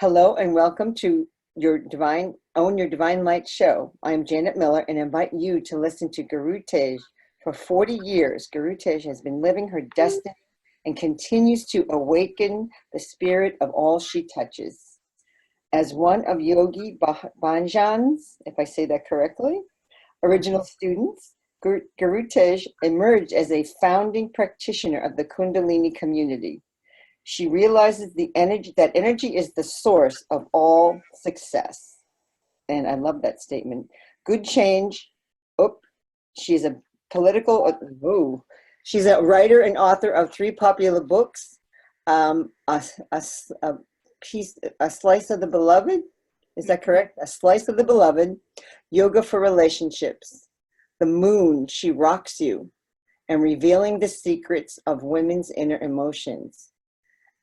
Hello and welcome to your Own Your Divine Light show. I am Janet Miller and invite you to listen to Gurutej. For 40 years, Gurutej has been living her destiny and continues to awaken the spirit of all she touches. As one of Yogi Bhajan's, if I say that correctly, original students, Gurutej emerged as a founding practitioner of the Kundalini community. She realizes that energy is the source of all success. And I love that statement. Good change. She's a she's a writer and author of 3 popular books. A Slice of the Beloved. Is that correct? A Slice of the Beloved. Yoga for Relationships. The Moon, She Rocks You. And Revealing the Secrets of Women's Inner Emotions.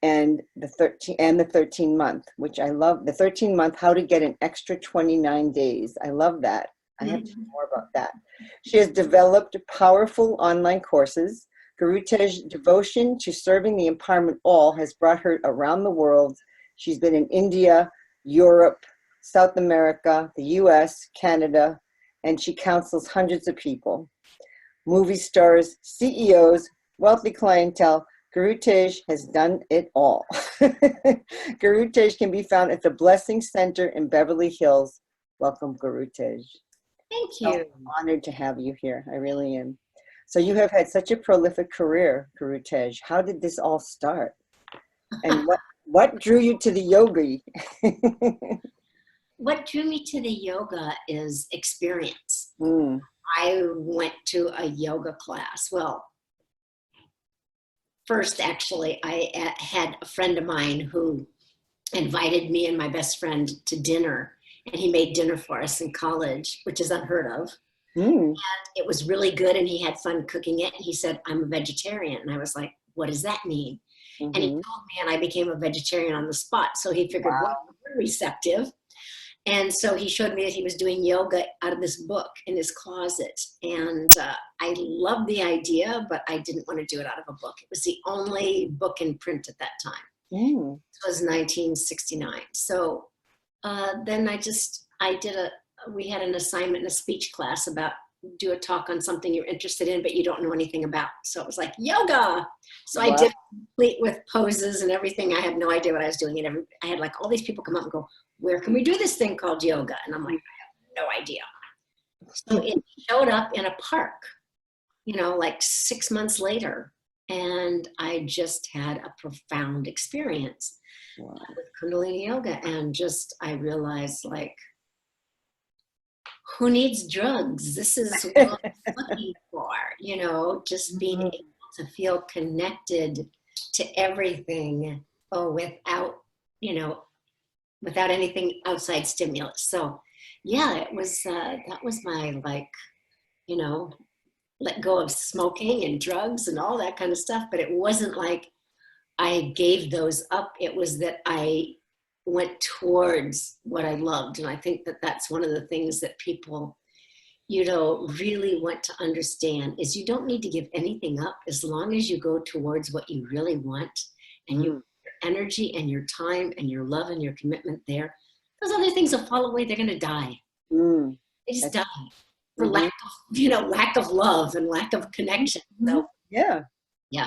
And the 13-month, which I love. The 13-month, how to get an extra 29 days. I love that. I have to know more about that. She has developed powerful online courses. Gurutej's devotion to serving the empowerment all has brought her around the world. She's been in India, Europe, South America, the US, Canada, and she counsels hundreds of people. Movie stars, CEOs, wealthy clientele. Gurutej has done it all. Gurutej can be found at the Blessing Center in Beverly Hills. Welcome, Gurutej. Thank you. I'm honored to have you here. I really am. So you have had such a prolific career, Gurutej. How did this all start? And what drew you to the yoga? What drew me to the yoga is experience. Mm. I went to a yoga class. Well, first, actually, I had a friend of mine who invited me and my best friend to dinner, and he made dinner for us in college, which is unheard of. Mm. And it was really good, and he had fun cooking it. And he said, "I'm a vegetarian." And I was like, "What does that mean?" Mm-hmm. And he told me, and I became a vegetarian on the spot. So he figured, wow. Well, we're receptive. And so he showed me that he was doing yoga out of this book in his closet. And I loved the idea, but I didn't want to do it out of a book. It was the only book in print at that time. Mm. It was 1969. So then we had an assignment in a speech class about do a talk on something you're interested in, but you don't know anything about. So it was like yoga. So wow. I did complete with poses and everything. I had no idea what I was doing. And I had like all these people come up and go, "Where can we do this thing called yoga?" And I'm like, I have no idea. So it showed up in a park, like 6 months later. And I just had a profound experience with Kundalini Yoga. And I realized, like, who needs drugs? This is what I'm looking for, just being able to feel connected to everything without anything outside stimulus. So yeah, it was, that was my, let go of smoking and drugs and all that kind of stuff. But it wasn't like I gave those up. It was that I went towards what I loved. And I think that that's one of the things that people, really want to understand is you don't need to give anything up as long as you go towards what you really want and your energy and your time and your love and your commitment there. Those other things will fall away. They're going to die. They just die for lack of love and lack of connection. So yeah,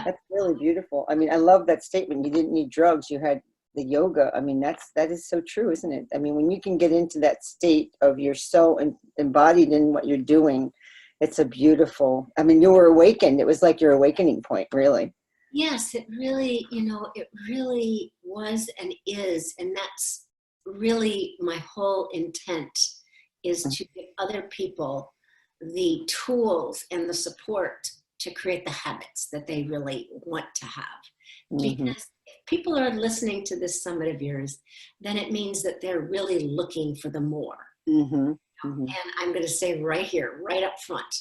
that's really beautiful. I mean, I love that statement. You didn't need drugs. You had the yoga. I mean, that is so true, isn't it? I mean, when you can get into that state of you're so embodied in what you're doing, it's a beautiful. I mean, you were awakened. It was like your awakening point, really. Yes, it really, it really was and is. And that's really my whole intent is to give other people the tools and the support to create the habits that they really want to have. Because if people are listening to this summit of yours, then it means that they're really looking for the more. And I'm going to say right here, right up front,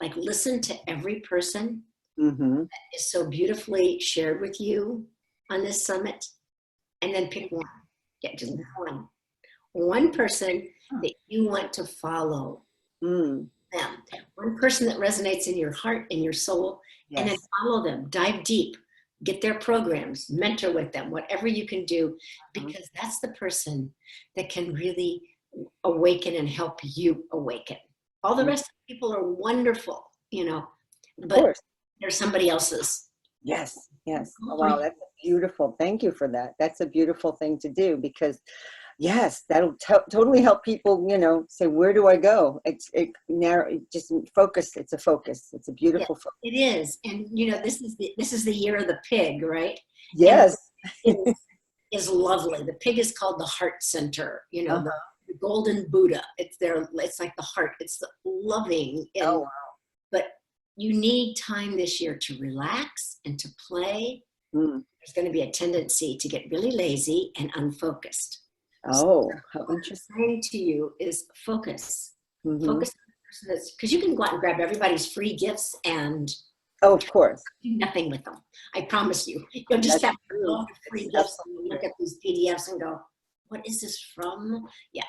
like listen to every person that is so beautifully shared with you on this summit, and then pick one. Yeah, just one person that you want to follow them. One person that resonates in your heart and your soul, and then follow them. Dive deep. get their programs, mentor with them, whatever you can do, because that's the person that can really awaken and help you awaken. All the rest of the people are wonderful, you know, Of but course. they're somebody else's. Yes, yes. Oh, wow, that's beautiful. Thank you for that. That's a beautiful thing to do because, yes, that'll totally help people, you know, say, where do I go? Just focus. It's a focus. It's a beautiful focus. It is. And, you know, this is the year of the pig, right? Yes. And is lovely. The pig is called the heart center, you know, the golden Buddha. It's like the heart. It's the loving. And, Oh, wow. But you need time this year to relax and to play. There's going to be a tendency to get really lazy and unfocused. Oh, how what interesting. I'm saying to you is focus. Focus on the person that's, because you can go out and grab everybody's free gifts and Oh, of course. do nothing with them. I promise you. You'll just have all the free gifts and look at these PDFs and go, what is this from? Yeah.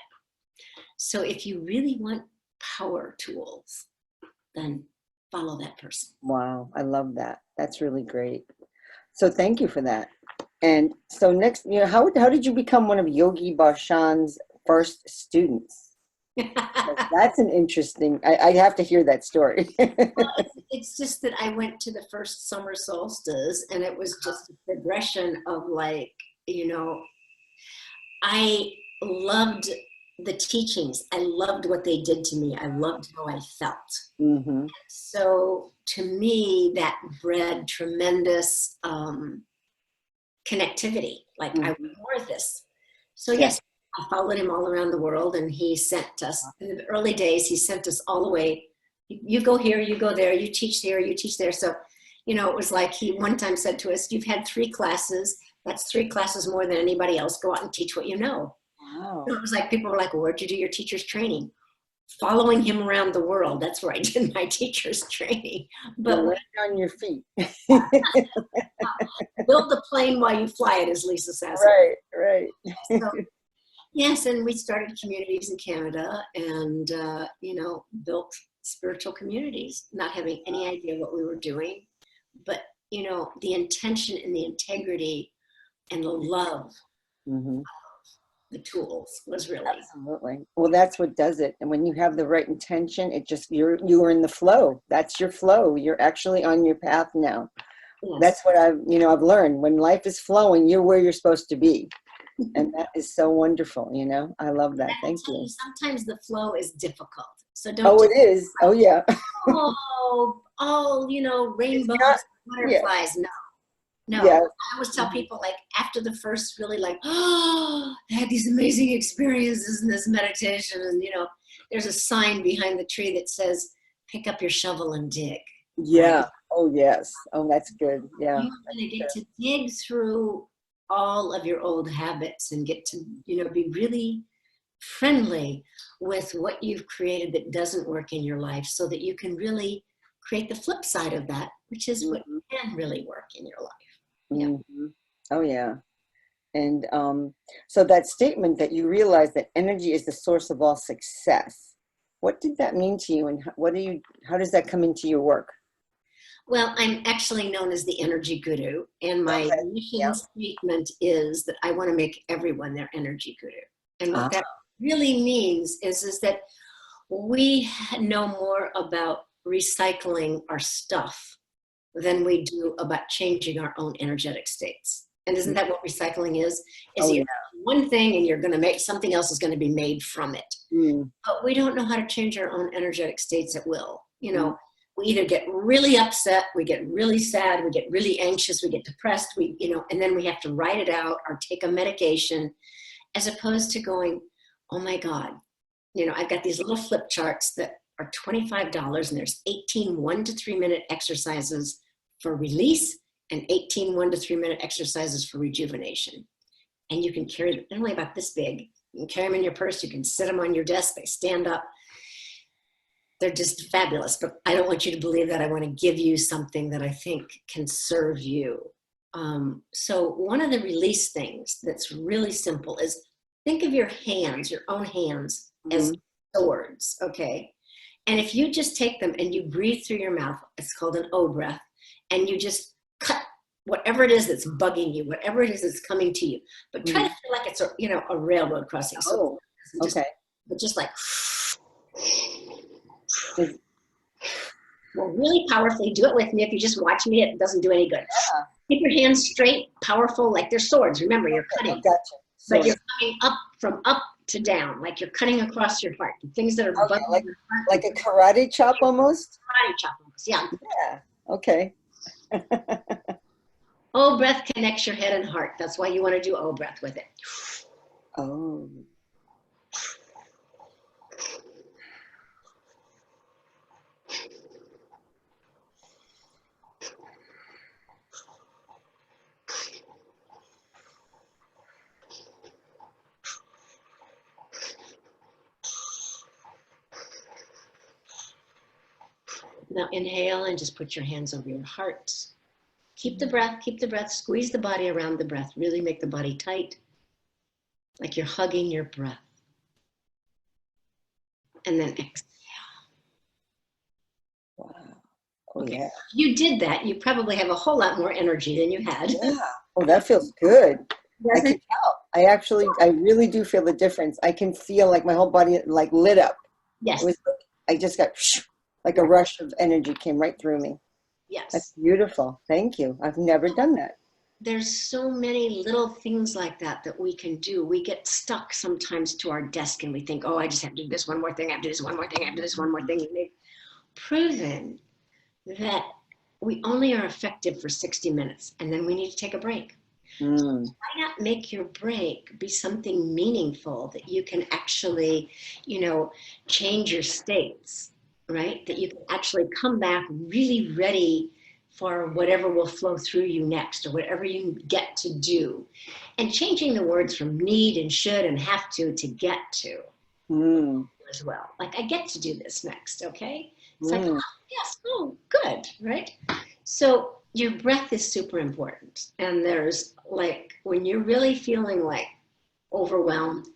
So if you really want power tools, then follow that person. Wow, I love that. That's really great. So thank you for that. And so next, you know, how did you become one of Yogi Bharshan's first students? That's an interesting, I have to hear that story. Well, it's just that I went to the first summer solstice and it was just a progression of, like, you know, I loved the teachings. I loved what they did to me. I loved how I felt. So to me, that bred tremendous connectivity. Like, I was more of this. So yes, I followed him all around the world, and he sent us, in the early days, he sent us all the way. You go here, you go there, you teach here, you teach there. So, you know, it was like he one time said to us, you've had 3 classes. That's 3 classes more than anybody else. Go out and teach what you know. Wow. So it was like, people were like, well, where'd you do your teacher's training? Following him around the world. That's where I did my teacher's training. But land on your feet. Build the plane while you fly it, as Lisa says. Right. So, yes, and we started communities in Canada and, you know, built spiritual communities, not having any idea what we were doing. But, you know, the intention and the integrity and the love of the tools was really. Absolutely. Well, that's what does it. And when you have the right intention, it just, you're in the flow. That's your flow. You're actually on your path now. Yes. That's what I've learned. When life is flowing, you're where you're supposed to be. And that is so wonderful, you know. I love that. Thank you. Sometimes the flow is difficult. So don't. Oh, it is. Oh, yeah. You know, rainbows, butterflies. Yeah. No. Yeah. I always tell people, like, after the first really, like, I had these amazing experiences in this meditation, and, you know, there's a sign behind the tree that says, pick up your shovel and dig. Yeah. Right? Oh, yes. Oh, that's good. Yeah. You really get to dig through all of your old habits and get to, you know, be really friendly with what you've created that doesn't work in your life, so that you can really create the flip side of that, which is what can really work in your life. Yeah. Oh, yeah. And so that statement that you realize that energy is the source of all success, what did that mean to you, and how does that come into your work? Well, I'm actually known as the energy guru, and my mission statement is that I want to make everyone their energy guru. And what that really means is that we know more about recycling our stuff than we do about changing our own energetic states. And isn't that what recycling is? You have one thing and you're going to make something else is going to be made from it. But we don't know how to change our own energetic states at will. You know, we either get really upset, we get really sad, we get really anxious, we get depressed, and then we have to write it out or take a medication, as opposed to going, oh my God, you know, I've got these little flip charts that are $25, and there's 18 1 to 3 minute exercises for release and 18 1 to 3 minute exercises for rejuvenation. And you can carry them, they're only about this big. You can carry them in your purse, you can sit them on your desk, they stand up. They're just fabulous, but I don't want you to believe that. I want to give you something that I think can serve you. So one of the release things that's really simple is, think of your hands, your own hands, as swords, okay? And if you just take them and you breathe through your mouth, it's called an O breath, and you just cut whatever it is that's bugging you, whatever it is that's coming to you, but try to feel like it's a, you know, a railroad crossing. So okay. But just like, well, really powerfully, do it with me. If you just watch me, it doesn't do any good. Yeah. Keep your hands straight, powerful, like they're swords. Remember, you're cutting. Gotcha. But you're coming up, from up to down, like you're cutting across your heart. The things that are bugging your heart. Like a karate chop almost? Karate chop almost, yeah. Yeah, okay. O breath connects your head and heart. That's why you want to do O breath with it. Oh. Now inhale and just put your hands over your heart. Keep the breath, squeeze the body around the breath. Really make the body tight, like you're hugging your breath. And then exhale. Wow. Oh, okay. yeah. You did that. You probably have a whole lot more energy than you had. Yeah. Oh, that feels good. Doesn't I can tell. I really do feel the difference. I can feel like my whole body like lit up. Yes. It was like, I just got like a rush of energy came right through me. Yes. That's beautiful. Thank you. I've never done that. There's so many little things like that that we can do. We get stuck sometimes to our desk and we think, oh, I just have to do this one more thing. I have to do this one more thing. I have to do this one more thing. And they've proven that we only are effective for 60 minutes and then we need to take a break. Mm. So why not make your break be something meaningful that you can actually, you know, change your states, right? That you can actually come back really ready for whatever will flow through you next or whatever you get to do. And changing the words from need and should and have to get to as well. Like, I get to do this next, okay? It's like, oh, yes, oh, good, right? So your breath is super important. And there's like, when you're really feeling like overwhelmed,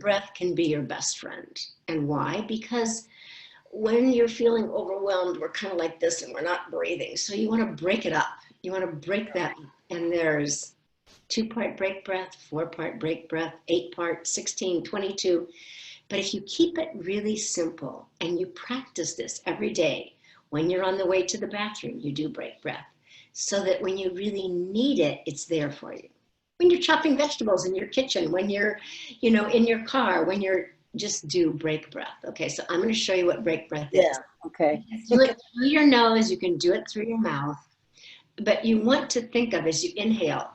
breath can be your best friend. And why? Because when you're feeling overwhelmed, we're kind of like this and we're not breathing. So you want to break it up. You want to break that up. And there's 2-part break breath, 4-part break breath, 8-part, 16, 22. But if you keep it really simple and you practice this every day, when you're on the way to the bathroom, you do break breath. So that when you really need it, it's there for you. When you're chopping vegetables in your kitchen, when you're, you know, in your car, when you're, just do break breath. Okay, so I'm going to show you what break breath is. Yeah, okay. Do it through your nose. You can do it through your mouth. But you want to think of, as you inhale,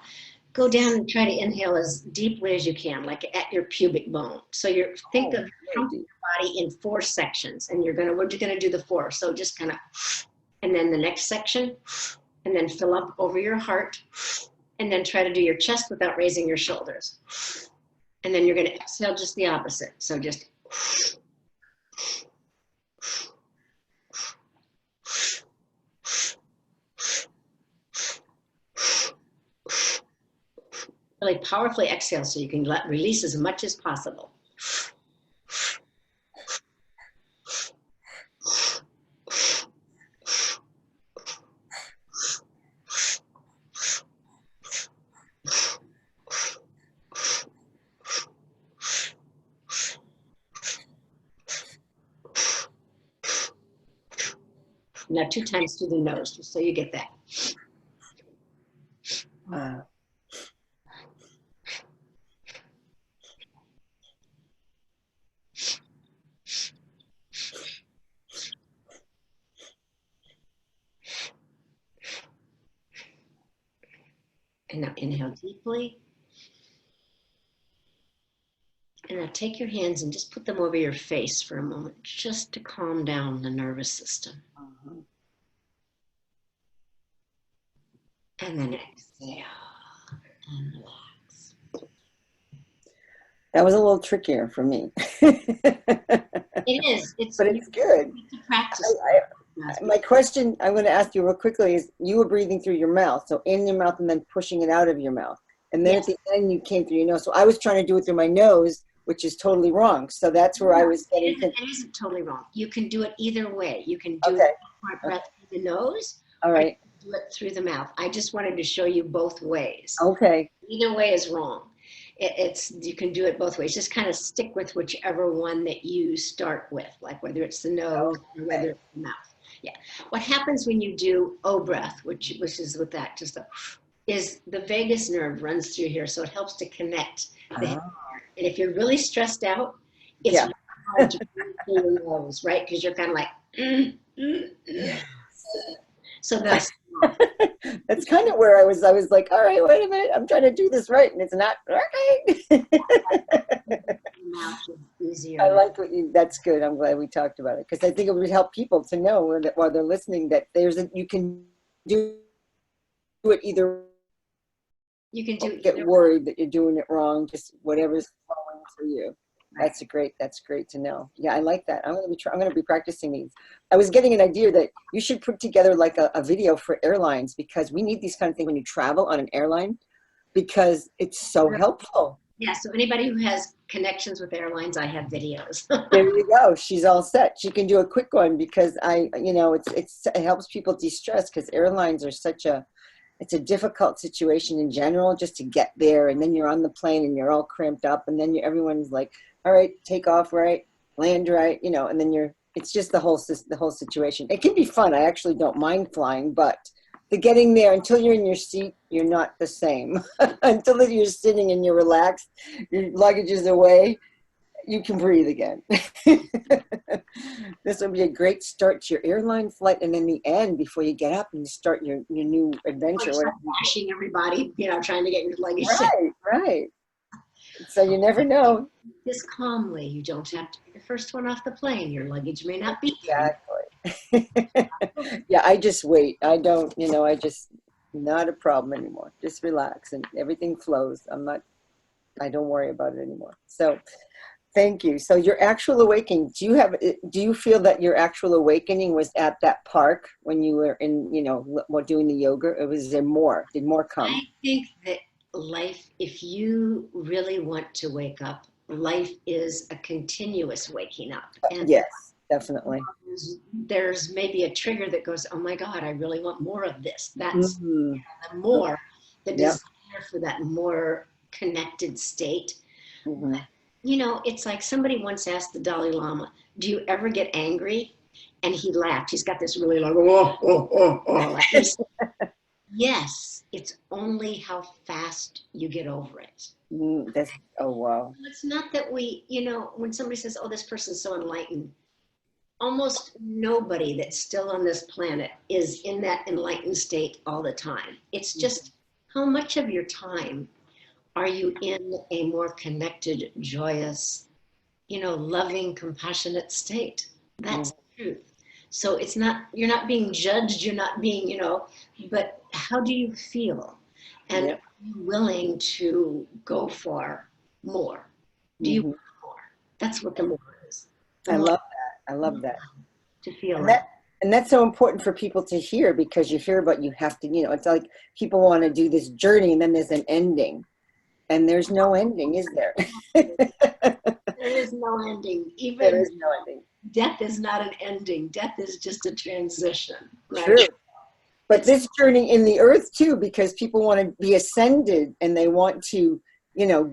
go down and try to inhale as deeply as you can, like at your pubic bone. So you're think of counting your body in 4 sections, and we're just going to do the 4. So just kind of, and then the next section, and then fill up over your heart, and then try to do your chest without raising your shoulders. And then you're going to exhale just the opposite. So just really powerfully exhale so you can release as much as possible. Now 2 times through the nose, just so you get that. Wow. And now inhale deeply. And now take your hands and just put them over your face for a moment, just to calm down the nervous system. And then exhale and relax. That was a little trickier for me. It is. But it's good. To practice. My question I'm going to ask you real quickly is, you were breathing through your mouth, so in your mouth and then pushing it out of your mouth. And then at the end you came through your nose. So I was trying to do it through my nose, which is totally wrong. So that's where I was getting it isn't totally wrong. You can do it either way. You can do it part breath through the nose. All right. do it through the mouth. I just wanted to show you both ways. Okay. Either way is wrong. It's you can do it both ways. Just kind of stick with whichever one that you start with, like whether it's the nose or whether it's the mouth. Yeah. What happens when you do O breath, which is with that, just is the vagus nerve runs through here, so it helps to connect the head. And if you're really stressed out, it's really hard to breathe through your nose, right? Because you're kind of like, so that's that's kind of where I was like, all right, wait a minute, I'm trying to do this right, and it's not right. mouth is easier. I like what you, that's good. I'm glad we talked about it, because I think it would help people to know that while they're listening that you can do it either. You can do get worried that you're doing it wrong, just whatever's flowing through you. That's great to know. Yeah, I like that. I'm going to be practicing these. I was getting an idea that you should put together like a video for airlines, because we need these kind of things when you travel on an airline, because it's so helpful. Yeah, so anybody who has connections with airlines, I have videos. There you go. She's all set. She can do a quick one, because it helps people de-stress, because airlines are it's a difficult situation in general, just to get there, and then you're on the plane and you're all cramped up, and then everyone's like, all right, take off right, land right, and then it's just the whole situation. It can be fun. I actually don't mind flying, but the getting there, until you're in your seat, you're not the same. Until you're sitting and you're relaxed, your luggage is away, you can breathe again. This will be a great start to your airline flight, and in the end, before you get up and you start your new adventure. Bashing everybody, trying to get your luggage. Right. So you never know. Just calmly. You don't have to be the first one off the plane. Your luggage may not be. Exactly. Yeah, I just wait. I don't, not a problem anymore. Just relax and everything flows. I don't worry about it anymore. So thank you. So your actual awakening, do you feel that your actual awakening was at that park when you were in, doing the yoga, or was there more? Did more come? I think that life, if you really want to wake up, life is a continuous waking up. And yes, definitely. There's maybe a trigger that goes, oh my God, I really want more of this. That's the more, the desire for that more connected state. Mm-hmm. It's like somebody once asked the Dalai Lama, do you ever get angry? And he laughed. He's got this really long, yes, it's only how fast you get over it. Oh, wow. It's not that we, when somebody says, oh, this person's so enlightened, almost nobody that's still on this planet is in that enlightened state all the time. It's just how much of your time are you in a more connected, joyous, loving, compassionate state? That's the truth. So it's not, you're not being judged, you're not being, but how do you feel? And are you willing to go for more? Do you want more? That's what the more is. I love that. I love that. To feel that. And that's so important for people to hear, because you hear about you have to, it's like people want to do this journey and then there's an ending. And there's no ending, is there? There is no ending. There is no ending. Death is not an ending. Death is just a transition. Right? True. But this journey in the earth too, because people want to be ascended and they want to,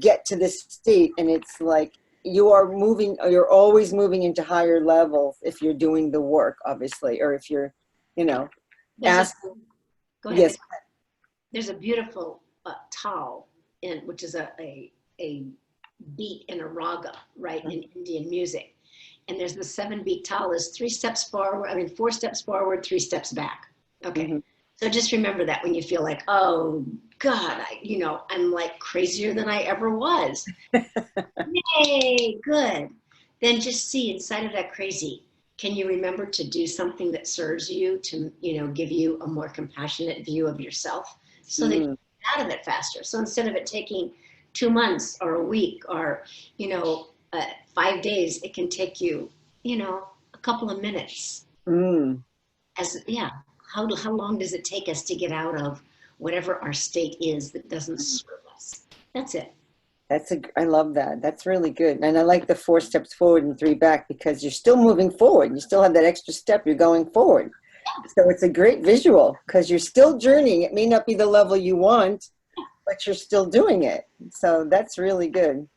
get to this state. And it's like you're always moving into higher levels if you're doing the work, obviously, or if you're, asking. Go ahead. Yes. There's a beautiful tal, which is a beat in a raga, right, in Indian music. And there's the 7-beat tal is 4 steps forward, 3 steps back. Okay. Mm-hmm. So just remember that when you feel like, oh God, I'm like crazier than I ever was. Yay, good. Then just see inside of that crazy, can you remember to do something that serves you, to, give you a more compassionate view of yourself, so that you get out of it faster. So instead of it taking 2 months or a week or, 5 days, it can take you, a couple of minutes. How long does it take us to get out of whatever our state is that doesn't serve us? That's it. I love that. That's really good. And I like the 4 steps forward and 3 back, because you're still moving forward. You still have that extra step. You're going forward. So it's a great visual because you're still journeying. It may not be the level you want, but you're still doing it. So that's really good.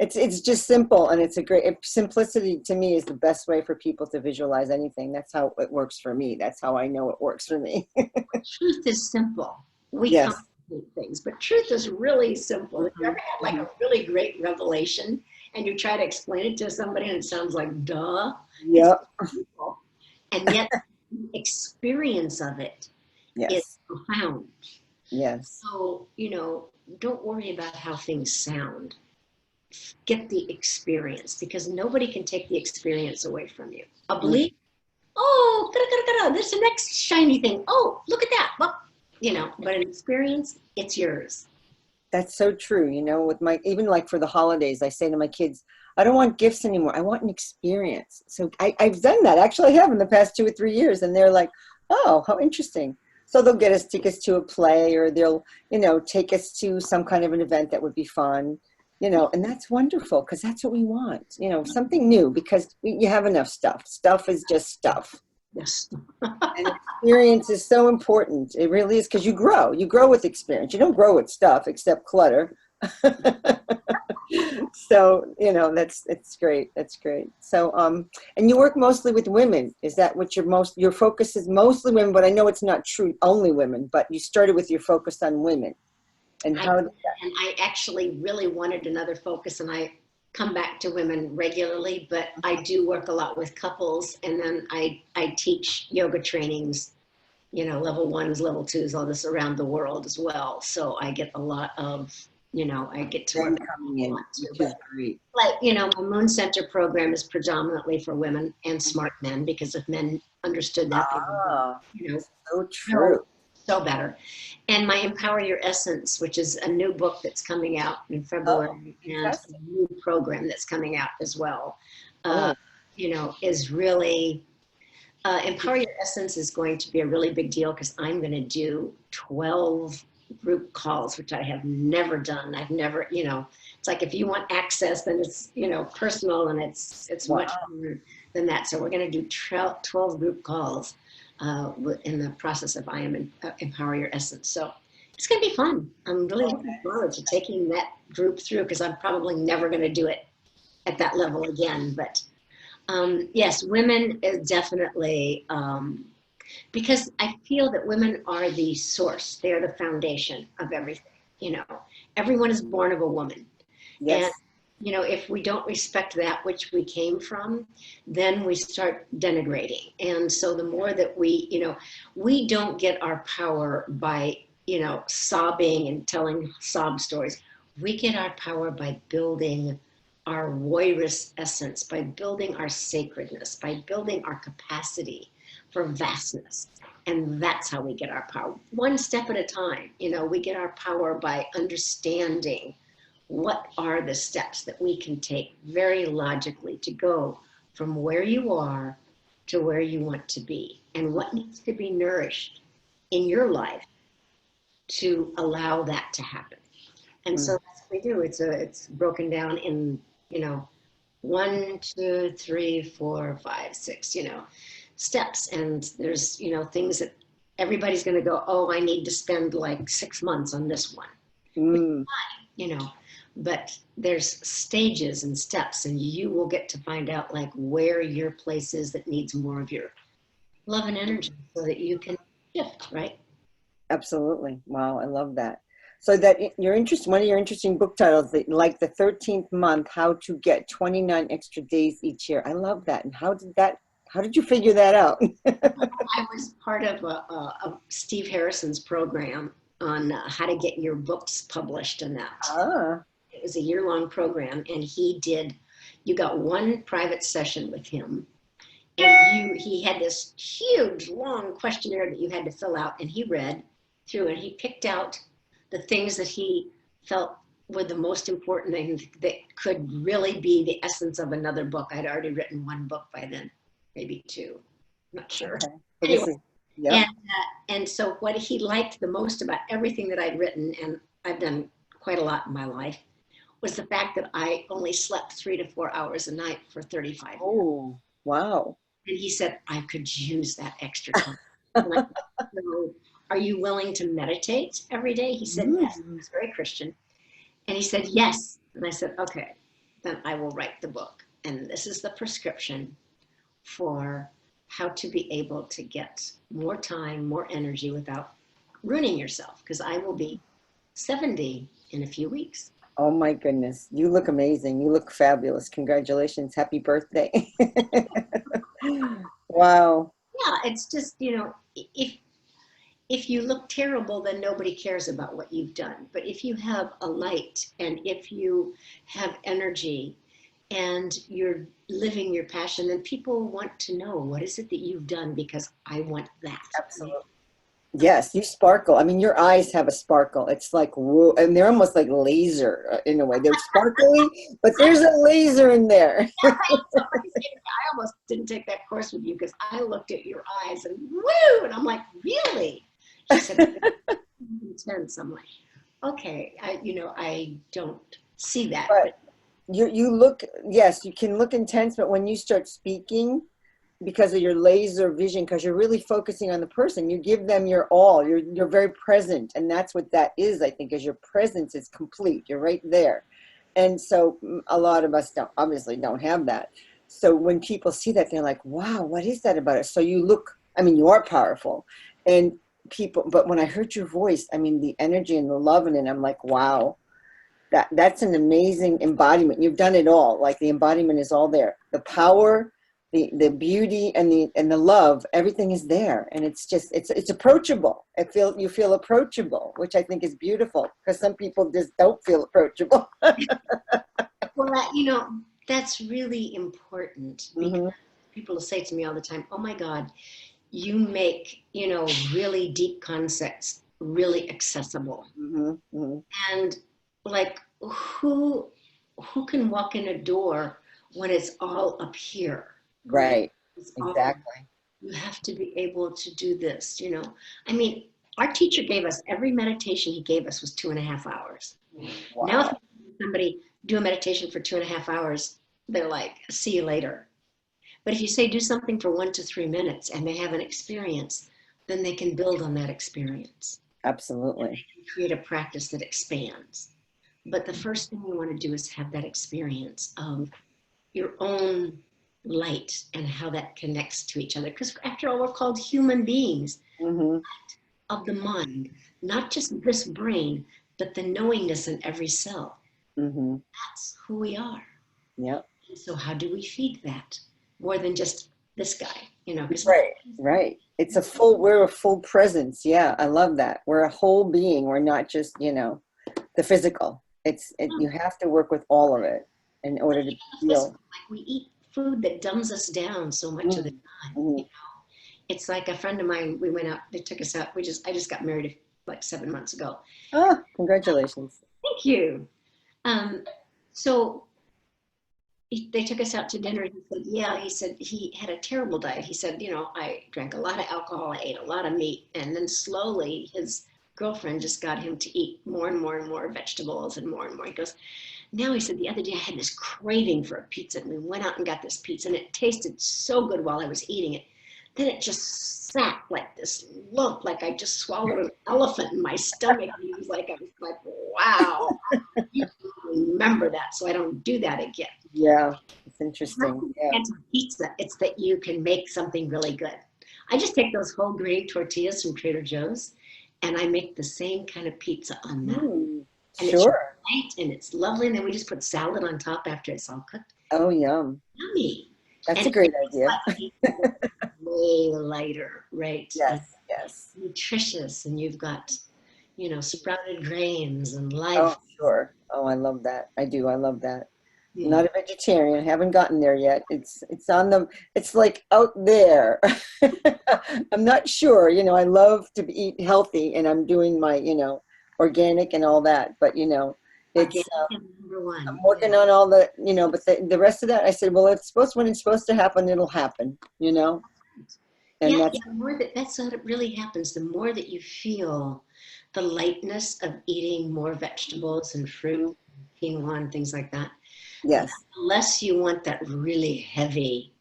It's just simple, and it's a great simplicity. To me, is the best way for people to visualize anything. That's how it works for me. That's how I know it works for me. Truth is simple. We Yes. complicate things, but truth is really simple. If you ever had like a really great revelation and you try to explain it to somebody and it sounds like duh, Yep. it's simple. And yet the experience of it is Yes. profound. Yes. So, don't worry about how things sound. Get the experience, because nobody can take the experience away from you. A belief, oh, there's the next shiny thing. Oh, look at that. Well, but an experience, it's yours. That's so true. With even like for the holidays, I say to my kids, I don't want gifts anymore. I want an experience. So I've done that. Actually, I have in the past 2 or 3 years. And they're like, oh, how interesting. So they'll get us tickets to a play, or they'll, take us to some kind of an event that would be fun, and that's wonderful because that's what we want, something new, because you have enough stuff. Stuff is just stuff. Yes. And experience is so important. It really is, because you grow with experience. You don't grow with stuff except clutter. So, it's great. That's great. So, and you work mostly with women. Is that what your focus is? Mostly women, but I know it's not true only women, but you started with your focus on women. And I actually really wanted another focus, and I come back to women regularly, but I do work a lot with couples, and then I teach yoga trainings, level 1s, level 2s, all this around the world as well. So I get a lot of, I get to work coming in, which is great. Like, my Moon Center program is predominantly for women and smart men, because if men understood that, they would, so true. So better. And my Empower Your Essence, which is a new book that's coming out in February, and a new program that's coming out as well, is really, Empower Your Essence is going to be a really big deal, because I'm going to do 12 group calls, which I have never done. I've never, it's like, if you want access, then it's, personal, and it's much more than that. So we're going to do 12 group calls in the process of Empower Your Essence. So it's going to be fun. I'm really looking forward to taking that group through, because I'm probably never going to do it at that level again. But yes, women is definitely, because I feel that women are the source. They're the foundation of everything. Everyone is born of a woman. Yes. And if we don't respect that which we came from, then we start denigrating. And so the more that we don't get our power by, sobbing and telling sob stories. We get our power by building our warrioress essence, by building our sacredness, by building our capacity for vastness. And that's how we get our power. One step at a time. We get our power by understanding what are the steps that we can take very logically to go from where you are to where you want to be, and what needs to be nourished in your life to allow that to happen. And so that's what we do. It's broken down in, 1, 2, 3, 4, 5, 6, steps. And there's, things that everybody's going to go, oh, I need to spend like 6 months on this one. But there's stages and steps, and you will get to find out like where your place is that needs more of your love and energy, so that you can shift, right? Absolutely. Wow, I love that. So that one of your interesting book titles, like the 13th month, how to get 29 extra days each year. I love that. And how did you figure that out? I was part of Steve Harrison's program on how to get your books published, and that. It was a year-long program, and you got one private session with him, and he had this huge, long questionnaire that you had to fill out, and he read through, and he picked out the things that he felt were the most important things that could really be the essence of another book. I'd already written one book by then, maybe 2, I'm not sure. Okay. Anyway, and so what he liked the most about everything that I'd written, and I've done quite a lot in my life, was the fact that I only slept 3 to 4 hours a night for 35 years. Oh, wow. And he said, I could use that extra time. And I said, so, are you willing to meditate every day? He said, yes. He was very Christian. And he said, yes. And I said, okay, then I will write the book. And this is the prescription for how to be able to get more time, more energy without ruining yourself. Because I will be 70 in a few weeks. Oh my goodness. You look amazing. You look fabulous. Congratulations. Happy birthday. Wow. Yeah, it's just, if you look terrible, then nobody cares about what you've done. But if you have a light and if you have energy and you're living your passion, then people want to know, what is it that you've done? Because I want that. Absolutely. Yes, you sparkle. I mean, your eyes have a sparkle. It's like, whoa, and they're almost like laser in a way. They're sparkly, but there's a laser in there. I almost didn't take that course with you because I looked at your eyes and woo, and I'm like, really? She said, intense. I'm like, okay, I don't see that. But you look, yes, you can look intense, but when you start speaking, because of your laser vision, because you're really focusing on the person, you give them your all. You're very present, and that's what that is. I think is your presence is complete. You're right there, and so a lot of us obviously don't have that. So when people see that, they're like, "Wow, what is that about it?" So you look. I mean, you are powerful, and people. But when I heard your voice, I mean, the energy and the love in it, I'm like, "Wow." That's an amazing embodiment. You've done it all. Like the embodiment is all there. The power, the beauty, and the love, everything is there, and it's just it's approachable. You feel approachable, which I think is beautiful, because some people just don't feel approachable. Well, that's really important, because people will say to me all the time, "Oh my God, you make really deep concepts really accessible." And like, who can walk in a door when it's all up here? Right. Exactly. You have to be able to do this, I mean, our teacher gave us, every meditation he gave us was 2.5 hours. Wow. Now, if somebody do a meditation for 2.5 hours, they're like, see you later. But if you say do something for 1 to 3 minutes and they have an experience, then they can build on that experience. Absolutely. They can create a practice that expands. But the first thing you want to do is have that experience of your own light and how that connects to each other. Because after all, we're called human beings of the mind, not just this brain, but the knowingness in every cell. That's who we are. Yep. And so how do we feed that more than just this guy? Right. We're a full presence. Yeah, I love that. We're a whole being. We're not just the physical. You have to work with all of it in order to feel. Like we eat food that dumbs us down so much of the time. It's like a friend of mine, we went out, they took us out. I just got married like 7 months ago. Oh, congratulations. Thank you. So they took us out to dinner. He said he had a terrible diet. He said, I drank a lot of alcohol, I ate a lot of meat. And then slowly his girlfriend just got him to eat more and more and more vegetables and more. He goes, now he said, the other day I had this craving for a pizza, and we went out and got this pizza, and it tasted so good while I was eating it. Then it just sat like this lump, like I just swallowed an elephant in my stomach. And I was like, wow, you remember that, so I don't do that again. Yeah, it's interesting. Yeah. It's pizza. It's that you can make something really good. I just take those whole grain tortillas from Trader Joe's, and I make the same kind of pizza on that. And it's light and it's lovely. And then we just put salad on top after it's all cooked. Oh, yum. Yummy. That's a great idea. Way lighter, right? Yes. Nutritious, and you've got, sprouted grains and life. Oh, sure. Oh, I love that. I do. I love that. Yeah. Not a vegetarian. Haven't gotten there yet. It's like out there. I'm not sure. I love to eat healthy, and I'm doing my, organic and all that. But it's number one. I'm working on all the, but the rest of that, I said, well, when it's supposed to happen, it'll happen. And that's how it really happens. The more that you feel the lightness of eating more vegetables and fruit, quinoa and things like that. Yes. Unless you want that really heavy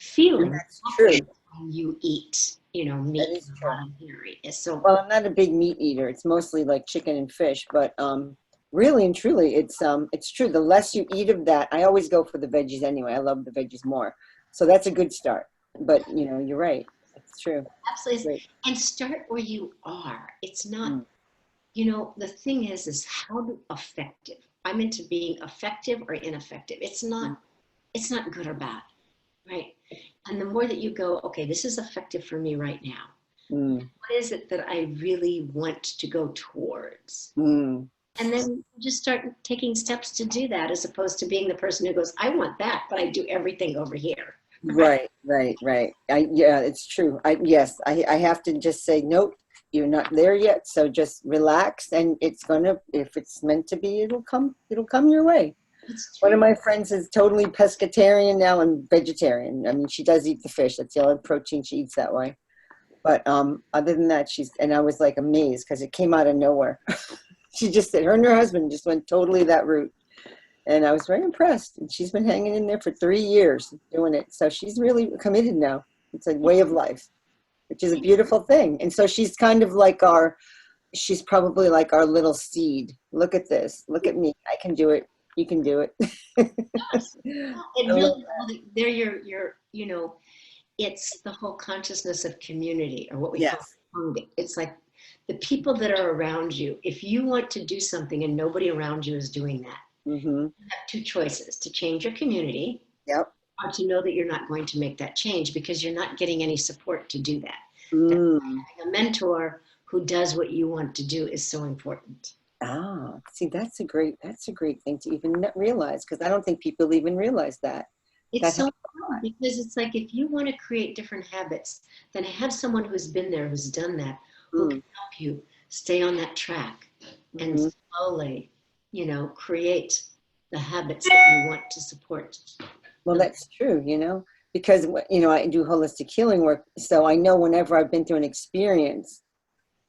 feeling That's true. when you eat, you know, meat. That is A true. lot of dairy. So Well, I'm not a big meat eater. It's mostly like chicken and fish, but really and truly, it's true. The less you eat of that, I always go for the veggies anyway. I love the veggies more, so that's a good start. But you know, you're right. It's true. absolutely, Great. and start where you are. It's not, Mm. you know, the thing is how effective. I'm into being effective or ineffective. It's not good or bad, right? And the more that you go, okay, this is effective for me right now. Mm. What is it that I really want to go towards? Mm. And then just start taking steps to do that, as opposed to being the person who goes, I want that, but I do everything over here. Right, right, right. Yeah, it's true. I have to just say, nope, you're not there yet. So just relax, and it's gonna, if it's meant to be, it'll come your way. It's One of true. my friends is totally pescatarian now and vegetarian. I mean, she does eat the fish. That's the only protein she eats that way. But other than that, and I was like amazed because it came out of nowhere. She just said, her and her husband just went totally that route. And I was very impressed. And she's been hanging in there for 3 years doing it. So she's really committed now. It's a way of life, which is a beautiful thing. And so she's kind of like she's probably like our little seed. Look at this. Look at me. I can do it. You can do it. Yes. It I love really, they're your, you know, it's the whole consciousness of community, or what we call Yes. Hungry. It's like the people that are around you. If you want to do something and nobody around you is doing that, Mm-hmm. you have two choices: to change your community, Yep. or to know that you're not going to make that change because you're not getting any support to do that. That's Mm. why having a mentor who does what you want to do is so important. Ah, see, that's a great thing to even realize, because I don't think people even realize that. It's That so helps a important lot. because it's like, if you want to create different habits, then have someone who's been there, who's done that, who Mm. can help you stay on that track and Mm-hmm. slowly, you know, create the habits that you want to support. Well, that's true, because, I do holistic healing work. So I know whenever I've been through an experience,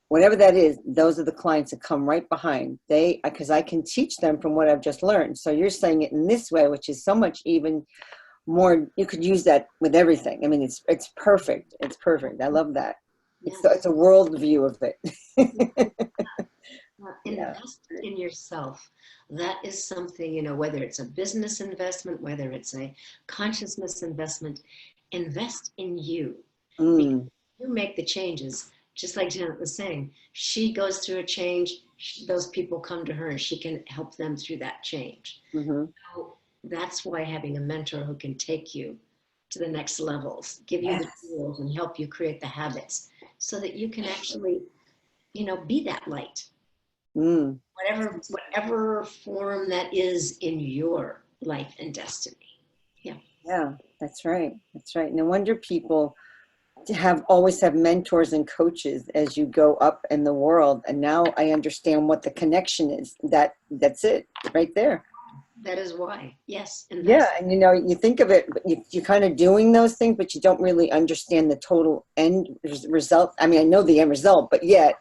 whatever that is, those are the clients that come right behind. Because I can teach them from what I've just learned. So you're saying it in this way, which is so much even more. You could use that with everything. I mean, it's perfect. It's perfect. I love that. Yes. It's a world view of it. Yeah. Invest in yourself. That is something, you know, whether it's a business investment, whether it's a consciousness investment, invest in you. Because Mm. you make the changes. Just like Janet was saying, she goes through a change, those people come to her and she can help them through that change. Mm-hmm. So that's why having a mentor who can take you to the next levels, give you the Yes. tools and help you create the habits so that you can actually, you know, be that light, Mm. whatever form that is in your life and destiny. Yeah. Yeah, that's right. That's right. No wonder people always have mentors and coaches as you go up in the world. And now I understand what the connection is. That's it right there. That is why. Yes. And Yeah. And you think of it, but you're kind of doing those things, but you don't really understand the total end result. I mean, I know the end result, but yet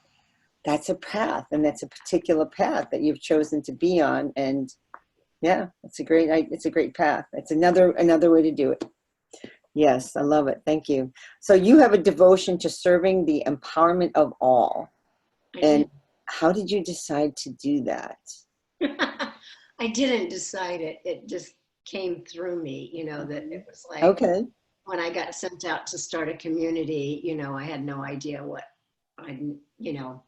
that's a path, and that's a particular path that you've chosen to be on. And yeah, it's a great path. It's another way to do it. Yes, I love it. Thank you. So you have a devotion to serving the empowerment of all. I And did. how did you decide to do that? I didn't decide it. It just came through me, you know, that it was like Okay. when I got sent out to start a community, you know, I had no idea what you know,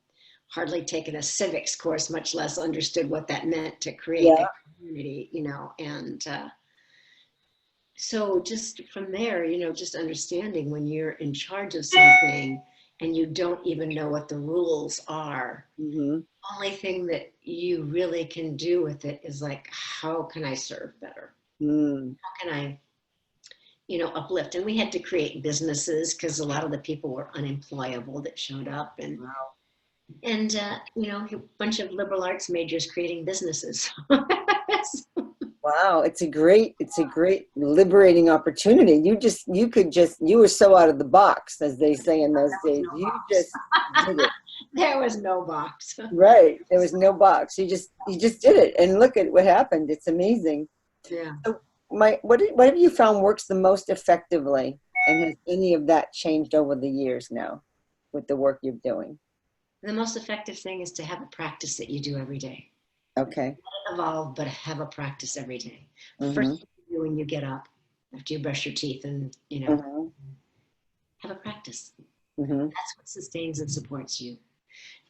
hardly taken a civics course, much less understood what that meant to create Yeah. a community, you know, and so just from there, you know, just understanding when you're in charge of something and you don't even know what the rules are, Mm-hmm. only thing that you really can do with it is like, how can I serve better? Mm. How can I, you know, uplift? And we had to create businesses because a lot of the people were unemployable that showed up, Wow. and you know, a bunch of liberal arts majors creating businesses. Wow. It's a great liberating opportunity. You were so out of the box, as they say in those days. No You box. just did it. There was no box. Right. There was no box. You just did it. And look at what happened. It's amazing. Yeah. So what have you found works the most effectively? And has any of that changed over the years now with the work you're doing? The most effective thing is to have a practice that you do every day. Okay. Not evolve, but have a practice every day. Mm-hmm. First thing you do when you get up, after you brush your teeth and, Mm-hmm. have a practice. Mm-hmm. That's what sustains and supports you.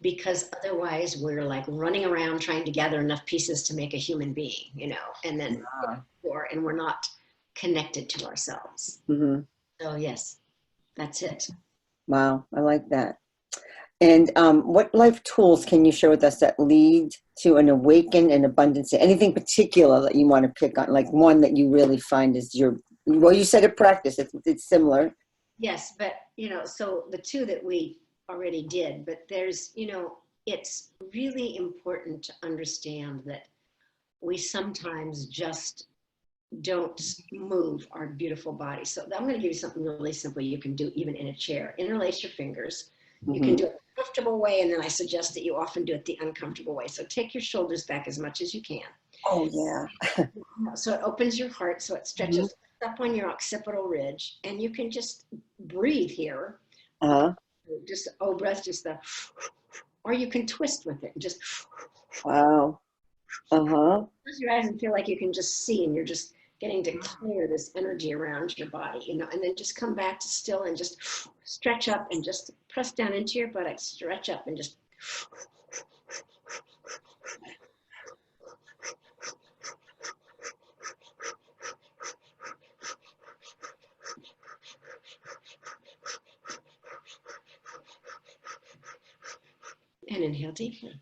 Because otherwise we're like running around trying to gather enough pieces to make a human being, and then and we're not connected to ourselves. Mm-hmm. So yes, that's it. Wow, I like that. And what life tools can you share with us that lead to an awakened and abundance? Anything particular that you want to pick on, like one that you really find is well, you said a practice. It's similar. Yes, but so the two that we already did, but there's, it's really important to understand that we sometimes just don't move our beautiful body. So I'm going to give you something really simple you can do even in a chair. Interlace your fingers. You can do it the comfortable way, and then I suggest that you often do it the uncomfortable way. So take your shoulders back as much as you can. Oh, yeah. So it opens your heart, so it stretches up on your occipital ridge, and you can just breathe here. Just breath, just the, or you can twist with it and just. Wow. Close your eyes and feel like you can just see, and you're just getting to clear this energy around your body, and then just come back to still and just stretch up and just press down into your buttocks, stretch up and just. And inhale deeply.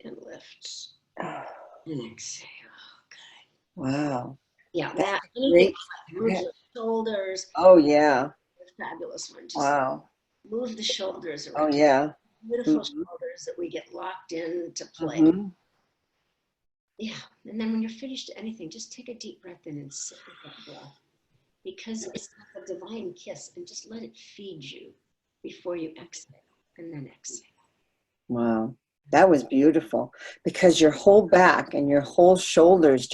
And lift. And exhale. Wow. Yeah, That's that great. move your shoulders. Oh, yeah. Fabulous one. Just Wow. move the shoulders Oh, around. yeah. Beautiful shoulders that we get locked into play. Yeah, and then when you're finished anything, just take a deep breath in and sit with that breath. Because it's like a divine kiss, and just let it feed you before you exhale, and then exhale. Wow. That was beautiful, because your whole back and your whole shoulders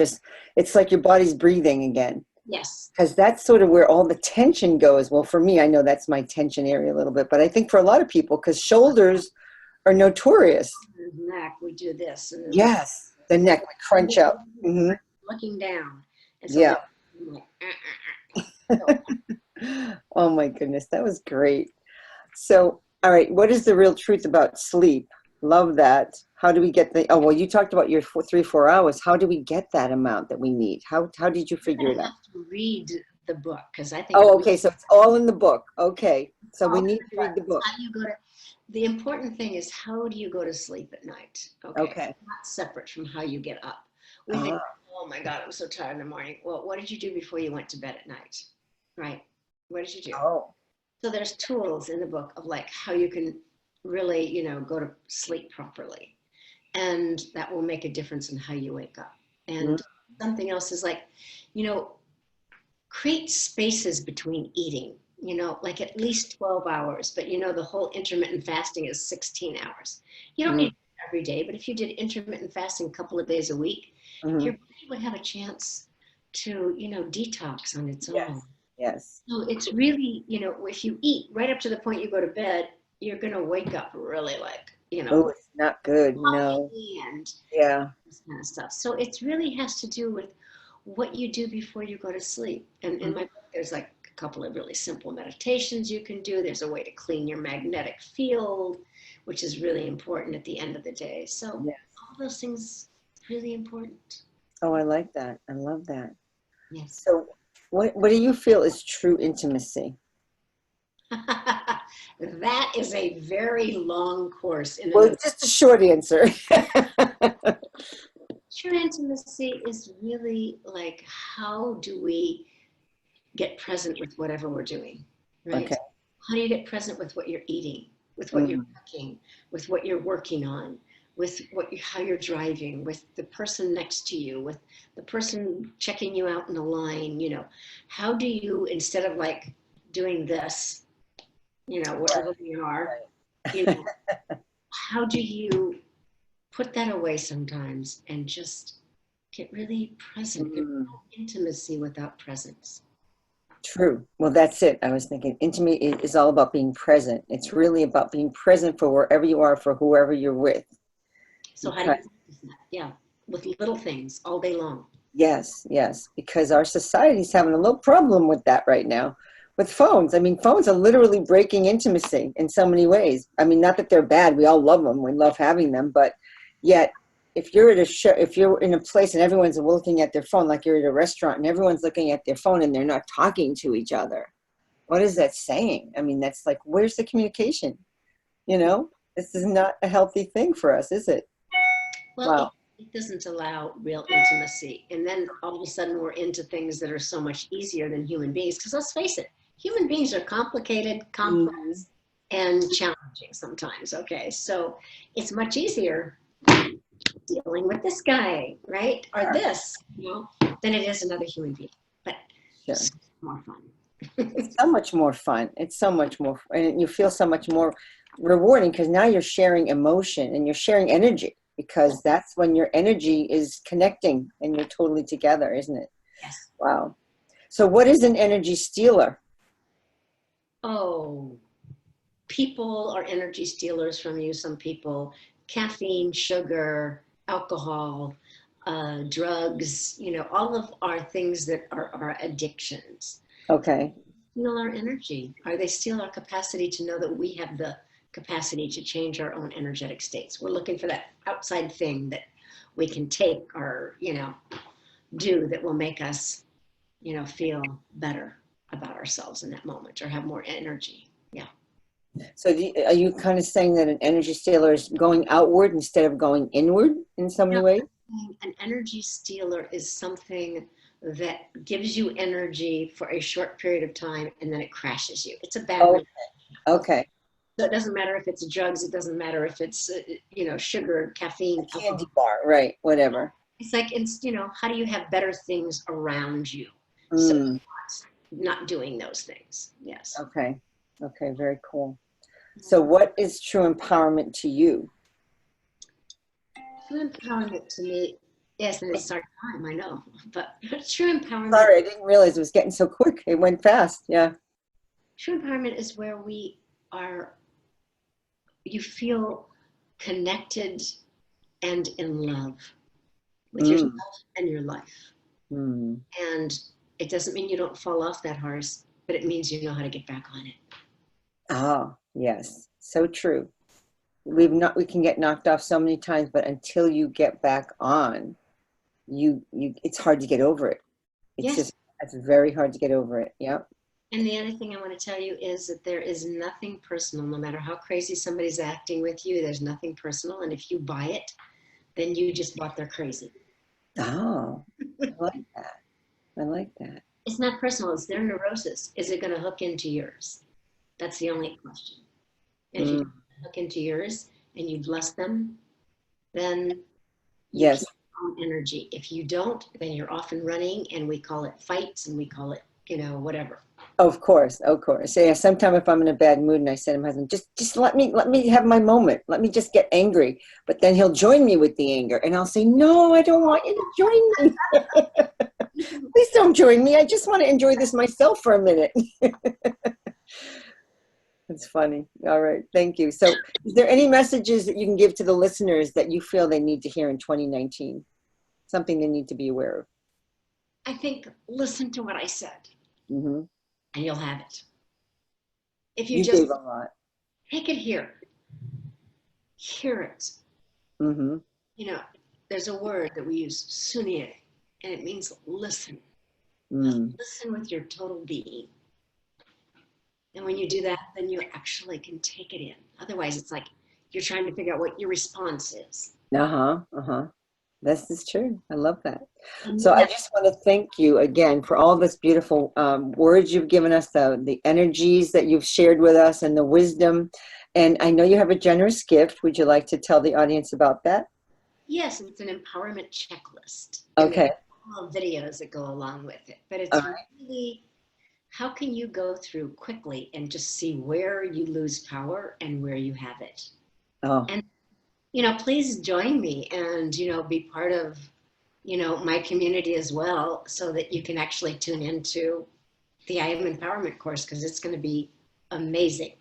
it's like your body's breathing again. Yes. Because that's sort of where all the tension goes. Well, for me, I know that's my tension area a little bit, but I think for a lot of people, because shoulders are notorious. Neck, we do this. And yes. The neck, we crunch up. Looking down. And so yeah. Like, oh my goodness, that was great. So, all right, what is the real truth about sleep? Love that. How do we get well, you talked about your 3-4 hours. How do we get that amount that we need? How did you figure it out? have to read the book, because I think. Oh, okay, so it's all in the book. Okay, so we need to read the book. How do you go to? The important thing is, how do you go to sleep at night? Okay. Not separate from how you get up. We think, oh my God, I'm so tired in the morning. Well, what did you do before you went to bed at night? Right? What did you do? So there's tools in the book of like how you can really, go to sleep properly. And that will make a difference in how you wake up. And something else is like, create spaces between eating, like at least 12 hours. But, the whole intermittent fasting is 16 hours. You don't need it every day, but if you did intermittent fasting a couple of days a week, your body would have a chance to, detox on its own. Yes. So it's really, if you eat right up to the point you go to bed, you're going to wake up really like, oh, it's not good. No. And this kind of stuff. So it really has to do with what you do before you go to sleep. And in my book, there's like a couple of really simple meditations you can do. There's a way to clean your magnetic field, which is really important at the end of the day. So all those things really important. Oh, I like that. I love that. Yes. So what do you feel is true intimacy? That is a very long course. Well, just a short answer. True intimacy is really like, how do we get present with whatever we're doing, right? Okay. How do you get present with what you're eating, with what you're cooking, with what you're working on, with how you're driving, with the person next to you, with the person checking you out in the line, how do you, instead of like doing this, wherever we are, how do you put that away sometimes and just Get really present. There's no intimacy without presence. True. Well, that's it. I was thinking intimacy is all about being present. It's really about being present for wherever you are, for whoever you're with. So how do you practice that? Yeah, with little things all day long. Yes, yes, because our society's having a little problem with that right now. With phones, I mean, phones are literally breaking intimacy in so many ways. I mean, not that they're bad. We all love them. We love having them. But yet, if you're at a show, if you're in a place and everyone's looking at their phone, like you're at a restaurant and everyone's looking at their phone and they're not talking to each other, what is that saying? I mean, that's like, where's the communication? You know, this is not a healthy thing for us, is it? Well, Wow. it doesn't allow real intimacy. And then all of a sudden we're into things that are so much easier than human beings. Because let's face it, human beings are complicated, complex, and challenging sometimes. Okay, so it's much easier dealing with this guy, right? Or this, you know, than it is another human being. But it's more fun. It's so much more fun. It's so much more, and you feel so much more rewarding because now you're sharing emotion and you're sharing energy, because that's when your energy is connecting and you're totally together, isn't it? Yes. Wow. So what is an energy stealer? Oh, people are energy stealers from you. Some people, caffeine, sugar, alcohol, drugs, you know, all of our things that are our addictions. Okay. Steal our energy. Or they steal our capacity to know that we have the capacity to change our own energetic states. We're looking for that outside thing that we can take or, you know, do that will make us, you know, feel better about ourselves in that moment or have more energy. Yeah. So are you kind of saying that an energy stealer is going outward instead of going inward in so many ways? An energy stealer is something that gives you energy for a short period of time and then it crashes you. It's a bad relationship. Okay. So it doesn't matter if it's drugs. It doesn't matter if it's, you know, sugar, caffeine, A candy alcohol. bar, right? Whatever. It's like, it's, you know, how do you have better things around you? So not doing those things. Yes. Okay. Okay. Very cool. So what is true empowerment to you? True empowerment to me, yes, and it's our time, I know, but true empowerment. Sorry, I didn't realize it was getting so quick. It went fast. Yeah. True empowerment is where we are, you feel connected and in love with yourself and your life. And it doesn't mean you don't fall off that horse, but it means you know how to get back on it. Oh, yes. So true. We can get knocked off so many times, but until you get back on, it's hard to get over it. It's very hard to get over it. Yep. And the other thing I want to tell you is that there is nothing personal. No matter how crazy somebody's acting with you, there's nothing personal. And if you buy it, then you just bought their crazy. Oh, I like that. I like that. It's not personal. It's their neurosis. Is it going to hook into yours? That's the only question. And if you hook into yours and you bless them, then you keep your own energy. If you don't, then you're off and running, and we call it fights and we call it, you know, whatever. Of course, of course. So, yeah, sometimes if I'm in a bad mood and I say to my husband, just let me have my moment. Let me just get angry. But then he'll join me with the anger. And I'll say, no, I don't want you to join me. Please don't join me. I just want to enjoy this myself for a minute. That's funny. All right. Thank you. So is there any messages that you can give to the listeners that you feel they need to hear in 2019? Something they need to be aware of? I think listen to what I said. And you'll have it. If you just gave a lot. Take it here. Hear it. You know, there's a word that we use, sunye, and it means listen. Listen with your total being. And when you do that, then you actually can take it in. Otherwise, it's like you're trying to figure out what your response is. This is true. I love that. So I just want to thank you again for all this beautiful words you've given us, the energies that you've shared with us, and the wisdom. And I know you have a generous gift. Would you like to tell the audience about that? Yes, it's an empowerment checklist. Okay. All videos that go along with it. But it's really, how can you go through quickly and just see where you lose power and where you have it? And, you know, please join me and, you know, be part of, my community as well, so that you can actually tune into the I Am Empowerment course, because it's going to be amazing.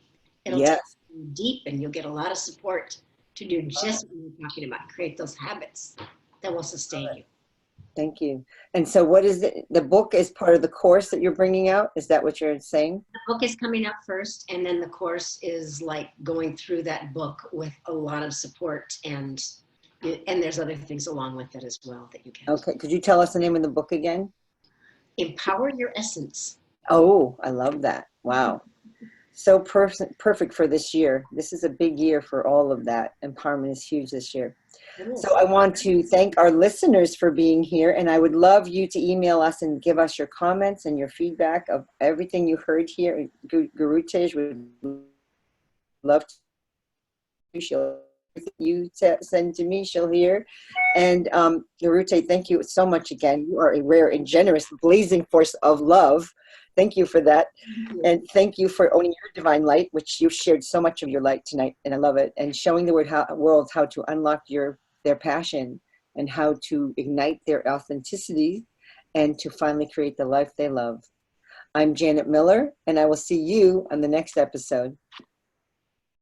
It'll take Yes. you deep, and you'll get a lot of support to do just what you're talking about, create those habits that will sustain you. Thank you. And so what is it? The book is part of the course that you're bringing out? Is that what you're saying? The book is coming up first, and then the course is like going through that book with a lot of support, and there's other things along with it as well that you can. Okay. Could you tell us the name of the book again? Empower Your Essence. Oh, I love that. Wow. So perfect for this year. This is a big year for all of that. Empowerment is huge this year. So I want to thank our listeners for being here, and I would love you to email us and give us your comments and your feedback of everything you heard here. Gurutej would love to. She'll you send to me, she'll hear. And Gurutej, thank you so much again. You are a rare and generous blazing force of love. Thank you for that. And thank you for owning your divine light, which you've shared so much of your light tonight, and I love it. And showing the world how to unlock their passion and how to ignite their authenticity and to finally create the life they love. I'm Janet Miller, and I will see you on the next episode.